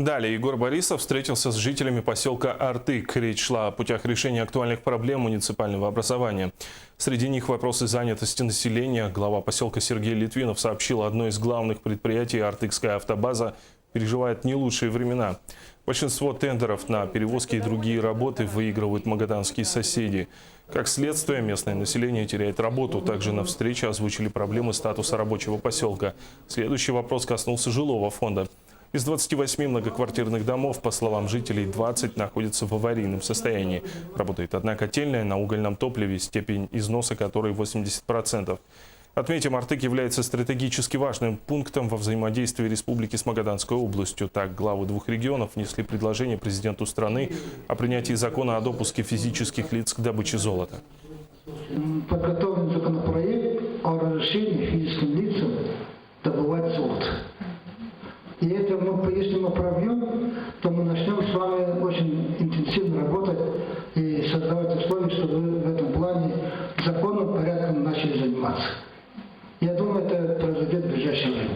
Далее Егор Борисов встретился с жителями поселка Артык. Речь шла о путях решения актуальных проблем муниципального образования. Среди них вопросы занятости населения. Глава поселка Сергей Литвинов сообщил, одно из главных предприятий, Артыкская автобаза, переживает не лучшие времена. Большинство тендеров на перевозки и другие работы выигрывают магаданские соседи. Как следствие, местное население теряет работу. Также на встрече озвучили проблемы статуса рабочего поселка. Следующий вопрос коснулся жилого фонда. Из 28 многоквартирных домов, по словам жителей, 20 находятся в аварийном состоянии. Работает одна котельная на угольном топливе, степень износа которой 80%. Отметим, Артык является стратегически важным пунктом во взаимодействии республики с Магаданской областью. Так, главы двух регионов внесли предложение президенту страны о принятии закона о допуске физических лиц к добыче золота. Подготовлен законопроект о разрешении физическим лицам добывать золото. И это, если мы пробьем, то мы начнем с вами очень интенсивно работать и создавать условия, чтобы вы в этом плане законным порядком начали заниматься. Я думаю, это произойдет в ближайшее время.